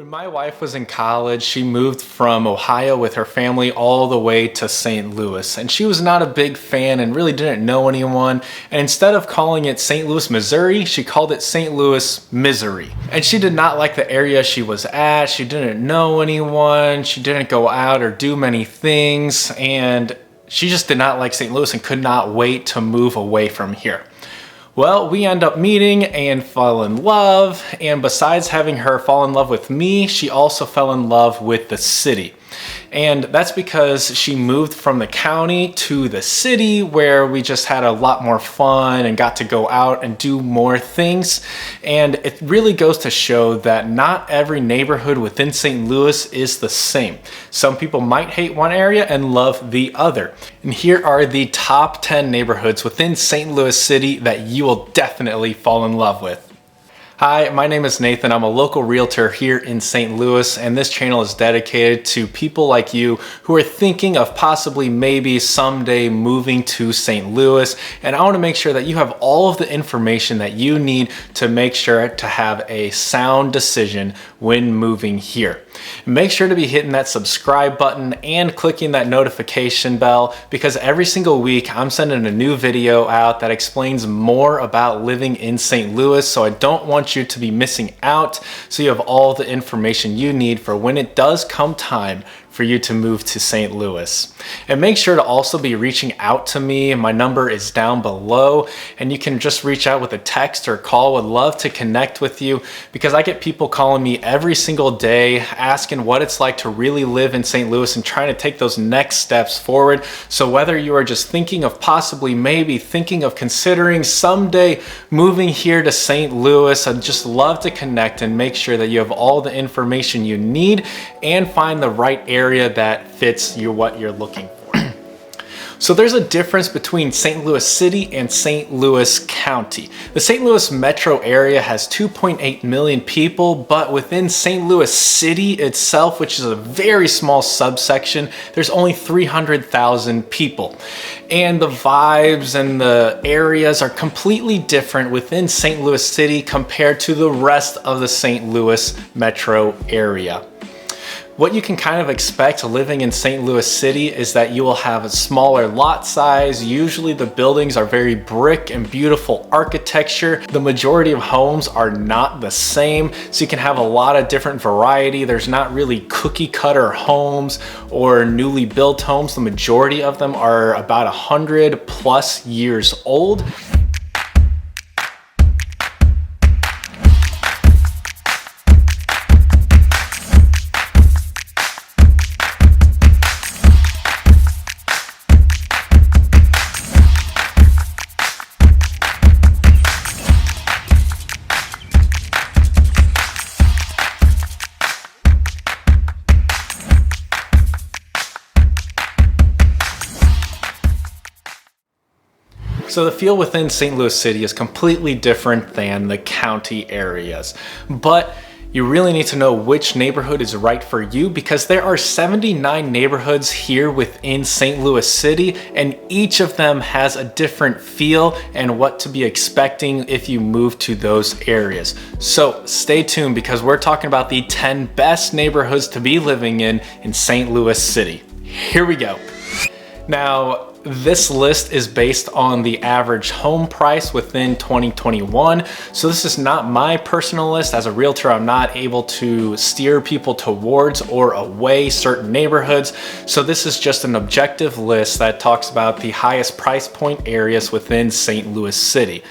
When my wife was in college, she moved from Ohio with her family all the way to St. Louis. And she was not a big fan and really didn't know anyone. And instead of calling it St. Louis, Missouri, she called it St. Louis, Misery. And she did not like the area she was at. She didn't know anyone. She didn't go out or do many things. And she just did not like St. Louis and could not wait to move away from here. Well, we end up meeting and fell in love, and besides having her fall in love with me, she also fell in love with the city. And that's because she moved from the county to the city where we just had a lot more fun and got to go out and do more things. And it really goes to show that not every neighborhood within St. Louis is the same. Some people might hate one area and love the other. And here are the top 10 neighborhoods within St. Louis City that you will definitely fall in love with. Hi, my name is Nathan. I'm a local realtor here in St. Louis, and this channel is dedicated to people like you who are thinking of possibly maybe someday moving to St. Louis. And I want to make sure that you have all of the information that you need to make sure to have a sound decision when moving here. Make sure to be hitting that subscribe button and clicking that notification bell, because every single week I'm sending a new video out that explains more about living in St. Louis. So I don't want you to be missing out, so you have all the information you need for when it does come time for you to move to St. Louis. And make sure to also be reaching out to me. My number is down below, and you can just reach out with a text or call. Would love to connect with you, because I get people calling me every single day asking what it's like to really live in St. Louis and trying to take those next steps forward. So whether you are just thinking of possibly maybe thinking of considering someday moving here to St. Louis, I'd just love to connect and make sure that you have all the information you need and find the right area that fits what you're looking for. So there's a difference between St. Louis City and St. Louis County. The St. Louis metro area has 2.8 million people, but within St. Louis City itself, which is a very small subsection, there's only 300,000 people. And the vibes and the areas are completely different within St. Louis City compared to the rest of the St. Louis metro area. What you can kind of expect living in St. Louis City is that you will have a smaller lot size. Usually the buildings are very brick and beautiful architecture. The majority of homes are not the same, so you can have a lot of different variety. There's not really cookie cutter homes or newly built homes. The majority of them are about 100 plus years old. So the feel within St. Louis City is completely different than the county areas, but you really need to know which neighborhood is right for you, because there are 79 neighborhoods here within St. Louis City, and each of them has a different feel and what to be expecting if you move to those areas. So stay tuned, because we're talking about the 10 best neighborhoods to be living in St. Louis City. Here we go. Now, this list is based on the average home price within 2021. So this is not my personal list. As a realtor, I'm not able to steer people towards or away certain neighborhoods. So this is just an objective list that talks about the highest price point areas within St. Louis City.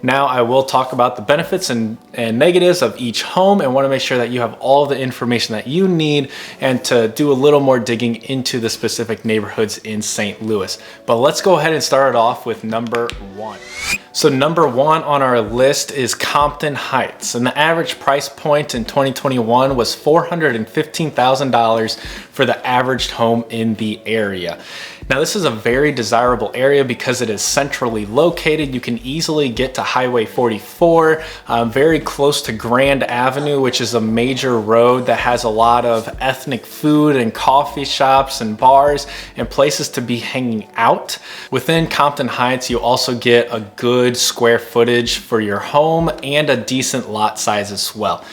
Now I will talk about the benefits and negatives of each home, and want to make sure that you have all the information that you need and to do a little more digging into the specific neighborhoods in St. Louis. But let's go ahead and start it off with number one. So number one on our list is Compton Heights, and the average price point in 2021 was $415,000 for the average home in the area. Now this is a very desirable area because it is centrally located. You can easily get to Highway 44, very close to Grand Avenue, which is a major road that has a lot of ethnic food and coffee shops and bars and places to be hanging out. Within Compton Heights, you also get a good square footage for your home and a decent lot size as well.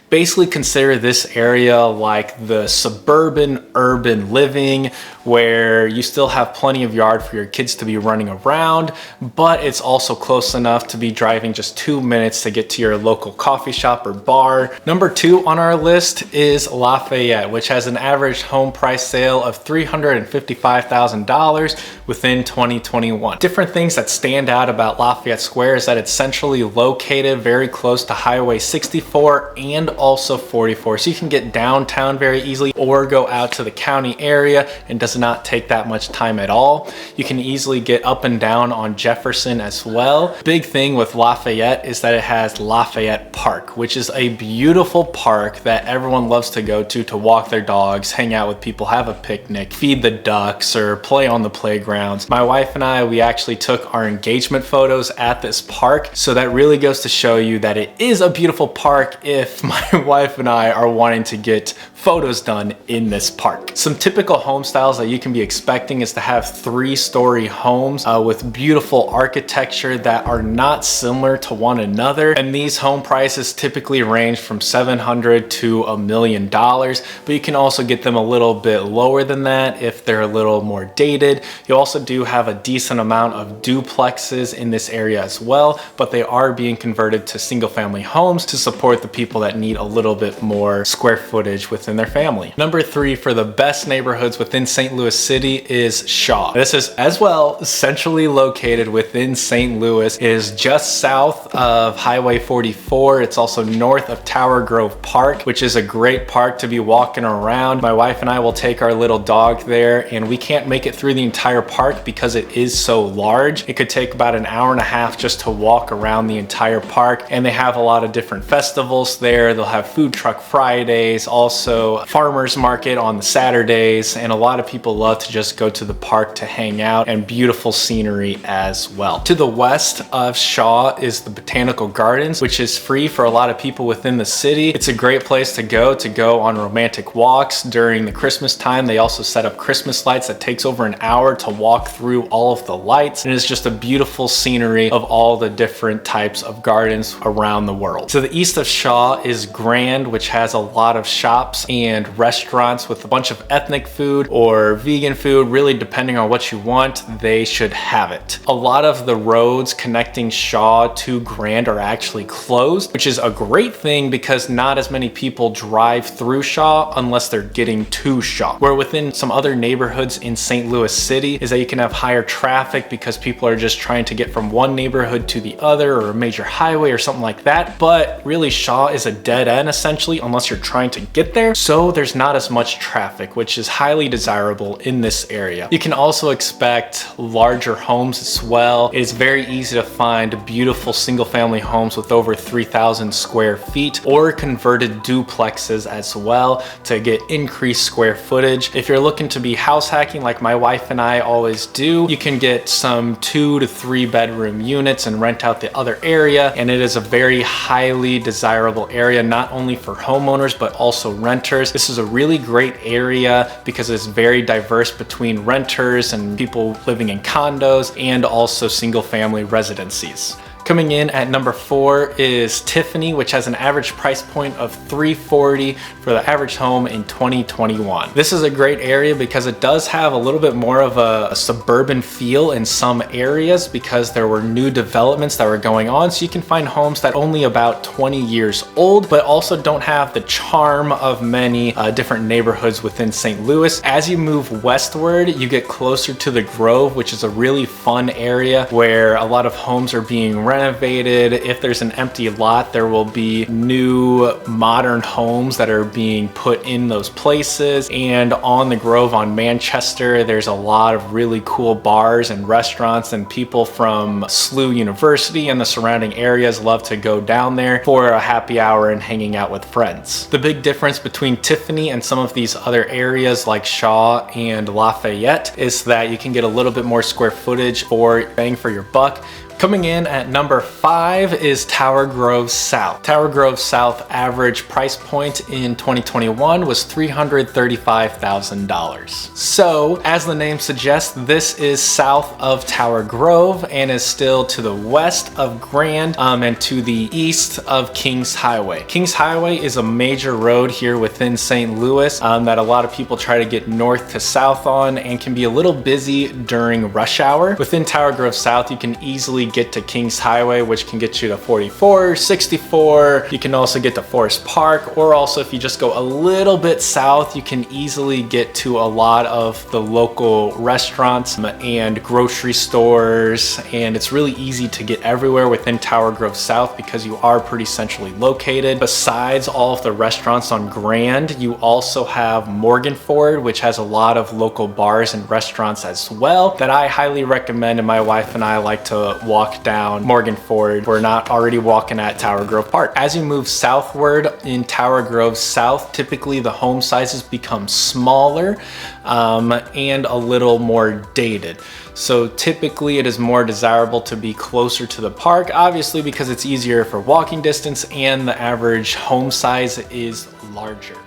Basically consider this area like the suburban urban living, where you still have plenty of yard for your kids to be running around, but it's also close enough to be driving just 2 minutes to get to your local coffee shop or bar. Number 2 on our list is Lafayette, which has an average home price sale of $355,000 within 2021. Different things that stand out about Lafayette Square is that it's centrally located very close to Highway 64 and also 44. So you can get downtown very easily or go out to the county area, and does not take that much time at all. You can easily get up and down on Jefferson as well. Big thing with Lafayette is that it has Lafayette Park, which is a beautiful park that everyone loves to go to walk their dogs, hang out with people, have a picnic, feed the ducks, or play on the playgrounds. My wife and I, we actually took our engagement photos at this park, so that really goes to show you that it is a beautiful park if my wife and I are wanting to get photos done in this park. Some typical home styles that you can be expecting is to have 3-story homes with beautiful architecture that are not similar to one another. And these home prices typically range from $700,000 to $1 million, but you can also get them a little bit lower than that if they're a little more dated. You also do have a decent amount of duplexes in this area as well, but they are being converted to single family homes to support the people that need a little bit more square footage within their family. Number 3 for the best neighborhoods within St. Louis City is Shaw. This is as well centrally located within St. Louis. It is just south of Highway 44. It's also north of Tower Grove Park, which is a great park to be walking around. My wife and I will take our little dog there, and we can't make it through the entire park because it is so large. It could take about an hour and a half just to walk around the entire park, and they have a lot of different festivals there. They'll have food truck Fridays, also farmers market on the Saturdays, and a lot of people love to just go to the park to hang out, and beautiful scenery as well. To the west of Shaw is the Botanical Gardens, which is free for a lot of people within the city. It's a great place to go on romantic walks during the Christmas time. They also set up Christmas lights that takes over an hour to walk through all of the lights, and it's just a beautiful scenery of all the different types of gardens around the world. To the east of Shaw is Grand, which has a lot of shops and restaurants with a bunch of ethnic food or vegan food. Really, depending on what you want, they should have it. A lot of the roads connecting Shaw to Grand are actually closed, which is a great thing because not as many people drive through Shaw unless they're getting to Shaw. Where within some other neighborhoods in St. Louis City is that you can have higher traffic because people are just trying to get from one neighborhood to the other, or a major highway or something like that. But really, Shaw is a dead end essentially unless you're trying to get there. So there's not as much traffic, which is highly desirable in this area. You can also expect larger homes as well. It is very easy to find beautiful single family homes with over 3,000 square feet or converted duplexes as well to get increased square footage. If you're looking to be house hacking like my wife and I always do, you can get some 2 to 3 bedroom units and rent out the other area, and it is a very highly desirable area not only for homeowners but also renters. This is a really great area because it's very diverse between renters and people living in condos and also single family residencies. Coming in at number 4 is Tiffany, which has an average price point of $340 for the average home in 2021. This is a great area because it does have a little bit more of a suburban feel in some areas because there were new developments that were going on. So you can find homes that are only about 20 years old, but also don't have the charm of many different neighborhoods within St. Louis. As you move westward, you get closer to the Grove, which is a really fun area where a lot of homes are being renovated. If there's an empty lot, there will be new modern homes that are being put in those places. And on the Grove on Manchester, there's a lot of really cool bars and restaurants, and people from SLU University and the surrounding areas love to go down there for a happy hour and hanging out with friends. The big difference between Tiffany and some of these other areas like Shaw and Lafayette is that you can get a little bit more square footage for bang for your buck Coming in at number 5 is Tower Grove South. Tower Grove South average price point in 2021 was $335,000. So, as the name suggests, this is south of Tower Grove and is still to the west of Grand and to the east of Kings Highway. Kings Highway is a major road here within St. Louis that a lot of people try to get north to south on and can be a little busy during rush hour. Within Tower Grove South, you can easily get to Kings Highway, which can get you to 44, 64. You can also get to Forest Park, or also if you just go a little bit south, you can easily get to a lot of the local restaurants and grocery stores, and it's really easy to get everywhere within Tower Grove South because you are pretty centrally located. Besides all of the restaurants on Grand, you also have Morganford, which has a lot of local bars and restaurants as well that I highly recommend, and my wife and I like to walk down Morganford. We're not already walking at Tower Grove Park. As you move southward in Tower Grove South, typically the home sizes become smaller and a little more dated. So typically it is more desirable to be closer to the park, obviously because it's easier for walking distance and the average home size is larger.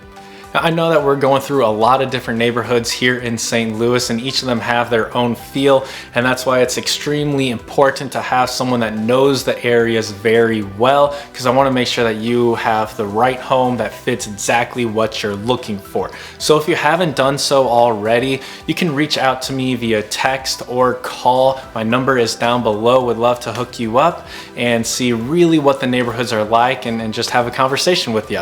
Now, I know that we're going through a lot of different neighborhoods here in St. Louis, and each of them have their own feel, and that's why it's extremely important to have someone that knows the areas very well, because I want to make sure that you have the right home that fits exactly what you're looking for. So if you haven't done so already, you can reach out to me via text or call. My number is down below. Would love to hook you up and see really what the neighborhoods are like and just have a conversation with you.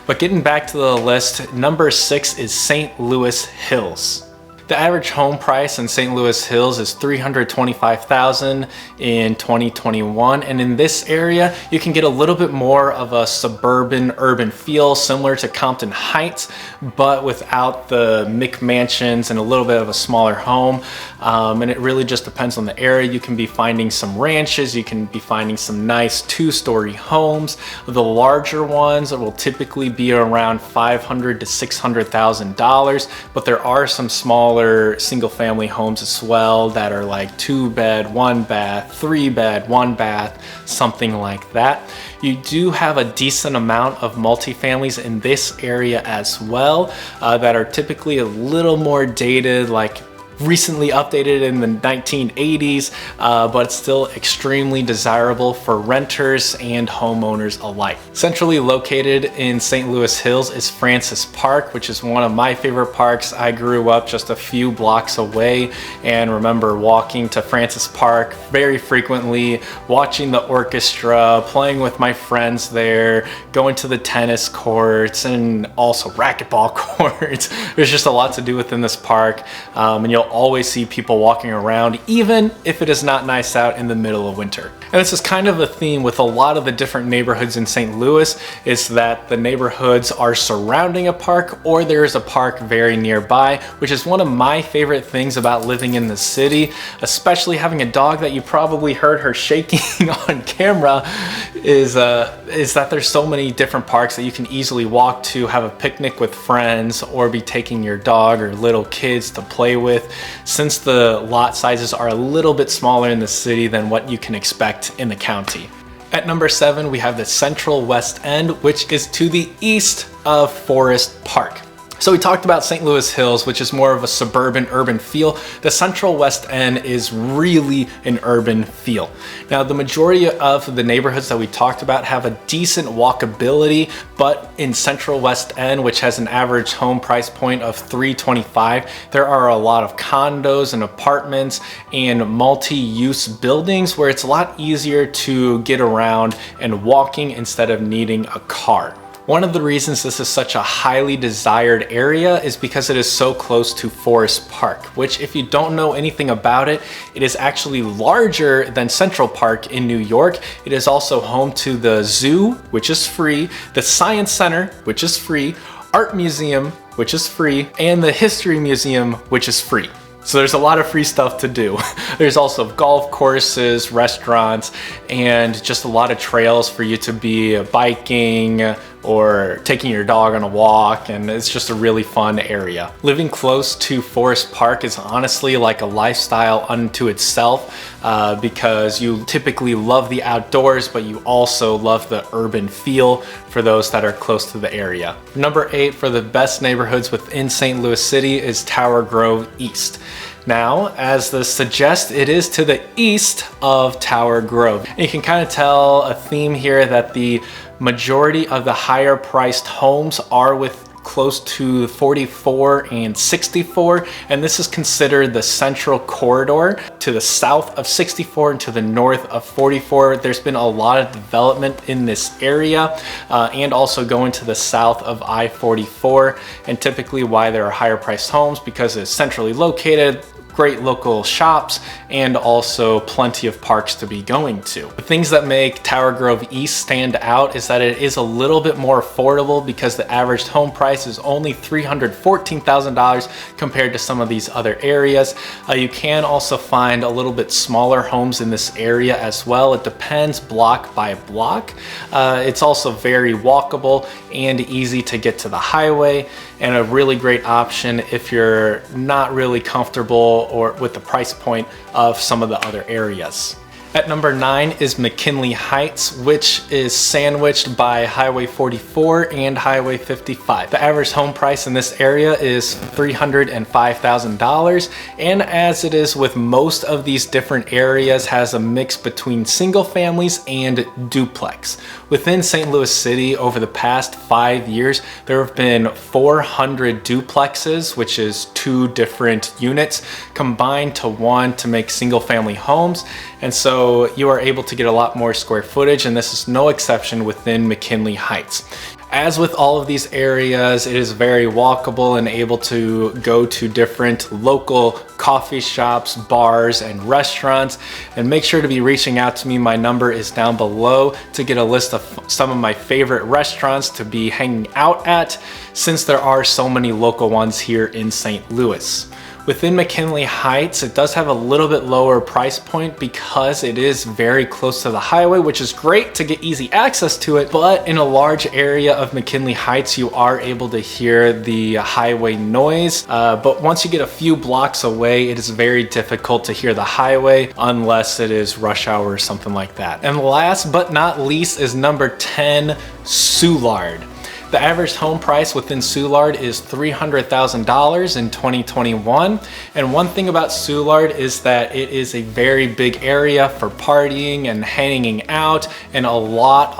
But getting back to the list, number 6 is St. Louis Hills. The average home price in St. Louis Hills is $325,000 in 2021, and in this area you can get a little bit more of a suburban urban feel similar to Compton Heights, but without the McMansions and a little bit of a smaller home. And it really just depends on the area. You can be finding some ranches, you can be finding some nice 2-story homes. The larger ones will typically be around $500,000 to $600,000, but there are some small single family homes as well that are like 2-bed, 1-bath, 3-bed, 1-bath, something like that. You do have a decent amount of multifamilies in this area as well that are typically a little more dated, like recently updated in the 1980s, but it's still extremely desirable for renters and homeowners alike. Centrally located in St. Louis Hills is Francis Park, which is one of my favorite parks. I grew up just a few blocks away and remember walking to Francis Park very frequently, watching the orchestra, playing with my friends there, going to the tennis courts and also racquetball courts. There's just a lot to do within this park, and you'll always see people walking around even if it is not nice out in the middle of winter. And this is kind of a theme with a lot of the different neighborhoods in St. Louis, is that the neighborhoods are surrounding a park or there is a park very nearby, which is one of my favorite things about living in the city, especially having a dog that you probably heard her shaking on camera, is that there's so many different parks that you can easily walk to, have a picnic with friends, or be taking your dog or little kids to play with, since the lot sizes are a little bit smaller in the city than what you can expect in the county. At number 7, we have the Central West End, which is to the east of Forest Park. So we talked about St. Louis Hills, which is more of a suburban urban feel. The Central West End is really an urban feel. Now, the majority of the neighborhoods that we talked about have a decent walkability, but in Central West End, which has an average home price point of $325,000, there are a lot of condos and apartments and multi-use buildings where it's a lot easier to get around and walking instead of needing a car. One of the reasons this is such a highly desired area is because it is so close to Forest Park, which, if you don't know anything about it, it is actually larger than Central Park in New York. It is also home to the zoo, which is free, the Science Center, which is free, Art Museum, which is free, and the History Museum, which is free. So there's a lot of free stuff to do. There's also golf courses, restaurants, and just a lot of trails for you to be biking, or taking your dog on a walk, and it's just a really fun area. Living close to Forest Park is honestly like a lifestyle unto itself because you typically love the outdoors, but you also love the urban feel for those that are close to the area. Number 8 for the best neighborhoods within St. Louis City is Tower Grove East. Now, as this suggests, it is to the east of Tower Grove. And you can kind of tell a theme here that the majority of the higher priced homes are with close to 44 and 64, and this is considered the central corridor to the south of 64 and to the north of 44. There's been a lot of development in this area and also going to the south of I-44, and typically why there are higher priced homes because it's centrally located, great local shops, and also plenty of parks to be going to. The things that make Tower Grove East stand out is that it is a little bit more affordable because the average home price is only $314,000 compared to some of these other areas. You can also find a little bit smaller homes in this area as well. It depends block by block. It's also very walkable and easy to get to the highway, and a really great option if you're not really comfortable or with the price point of some of the other areas. At number 9 is McKinley Heights, which is sandwiched by Highway 44 and Highway 55. The average home price in this area is $305,000, and as it is with most of these different areas, has a mix between single families and duplex. Within St. Louis City, over the past 5 years, there have been 400 duplexes, which is 2 different units, combined to one to make single family homes. And so you are able to get a lot more square footage, and this is no exception within McKinley Heights. As with all of these areas, it is very walkable and able to go to different local coffee shops, bars, and restaurants. And make sure to be reaching out to me. My number is down below to get a list of some of my favorite restaurants to be hanging out at, since there are so many local ones here in St. Louis. Within McKinley Heights, it does have a little bit lower price point because it is very close to the highway, which is great to get easy access to it. But in a large area of McKinley Heights, you are able to hear the highway noise. But once you get a few blocks away, it is very difficult to hear the highway unless it is rush hour or something like that. And last but not least is number 10, Soulard. The average home price within Soulard is $300,000 in 2021. And one thing about Soulard is that it is a very big area for partying and hanging out, and a lot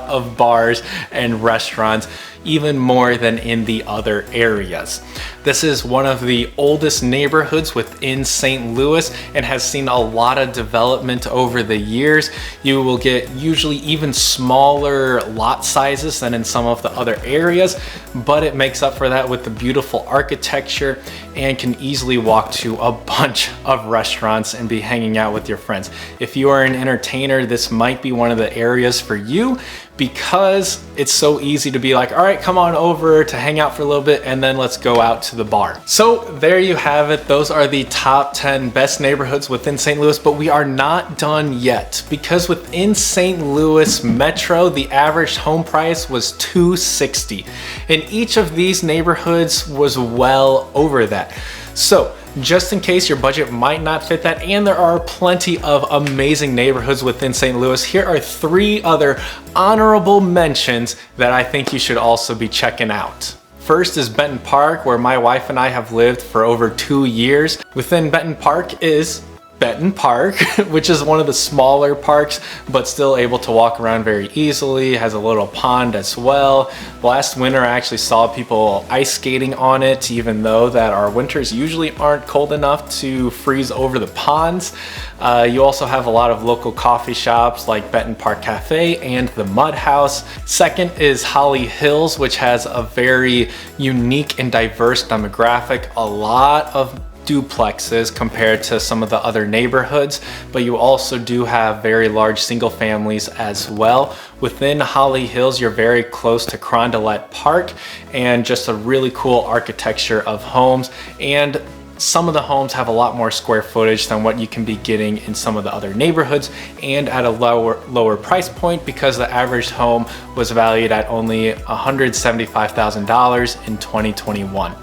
of bars and restaurants, even more than in the other areas. This is one of the oldest neighborhoods within St. Louis and has seen a lot of development over the years. You will get usually even smaller lot sizes than in some of the other areas, but it makes up for that with the beautiful architecture and can easily walk to a bunch of restaurants and be hanging out with your friends. If you are an entertainer, this might be one of the areas for you because it's so easy to be like, all right, come on over to hang out for a little bit and then let's go out to the bar. So there you have it. Those are the top 10 best neighborhoods within St. Louis, but we are not done yet because within St. Louis Metro, the average home price was $260. And each of these neighborhoods was well over that. So just in case your budget might not fit that, and there are plenty of amazing neighborhoods within St. Louis, here are 3 other honorable mentions that I think you should also be checking out. First is Benton Park, where my wife and I have lived for over 2 years. Within Benton Park is Benton Park, which is one of the smaller parks, but still able to walk around very easily. It has a little pond as well. Last winter, I actually saw people ice skating on it, even though that our winters usually aren't cold enough to freeze over the ponds. You also have a lot of local coffee shops like Benton Park Cafe and the Mud House. Second is Holly Hills, which has a very unique and diverse demographic. A lot of duplexes compared to some of the other neighborhoods, but you also do have very large single families as well. Within Holly Hills, you're very close to Carondelet Park and just a really cool architecture of homes, and Some of the homes have a lot more square footage than what you can be getting in some of the other neighborhoods, and at a lower price point, because the average home was valued at only $175,000 in 2021.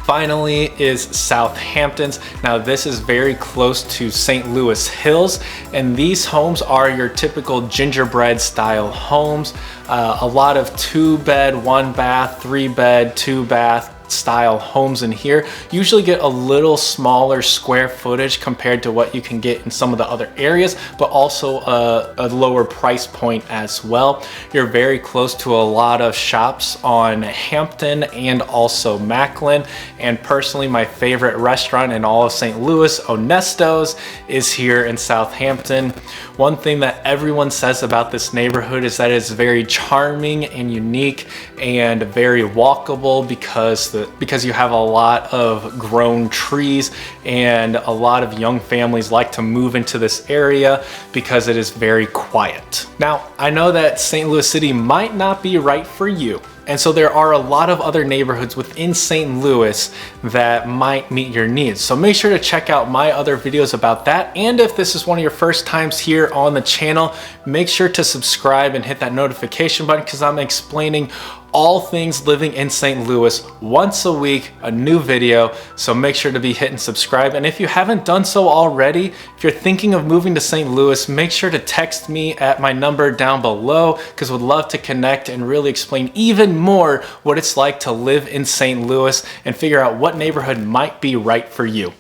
Finally is Southampton's. Now this is very close to St. Louis Hills, and these homes are your typical gingerbread style homes. A lot of 2-bed, 1-bath, 3-bed, 2-bath style homes in here usually get a little smaller square footage compared to what you can get in some of the other areas, but also a lower price point as well. You're very close to a lot of shops on Hampton and also Macklin, and personally my favorite restaurant in all of St. Louis, Onesto's, is here in Southampton. One thing that everyone says about this neighborhood is that it's very charming and unique and very walkable because you have a lot of grown trees, and a lot of young families like to move into this area because it is very quiet. Now, I know that St. Louis City might not be right for you, and so there are a lot of other neighborhoods within St. Louis that might meet your needs. So make sure to check out my other videos about that. And if this is one of your first times here on the channel, make sure to subscribe and hit that notification button, because I'm explaining all things living in St. Louis once a week, a new video. So make sure to be hitting subscribe. And if you haven't done so already, if you're thinking of moving to St. Louis, make sure to text me at my number down below, because would love to connect and really explain even more what it's like to live in St. Louis and figure out what neighborhood might be right for you.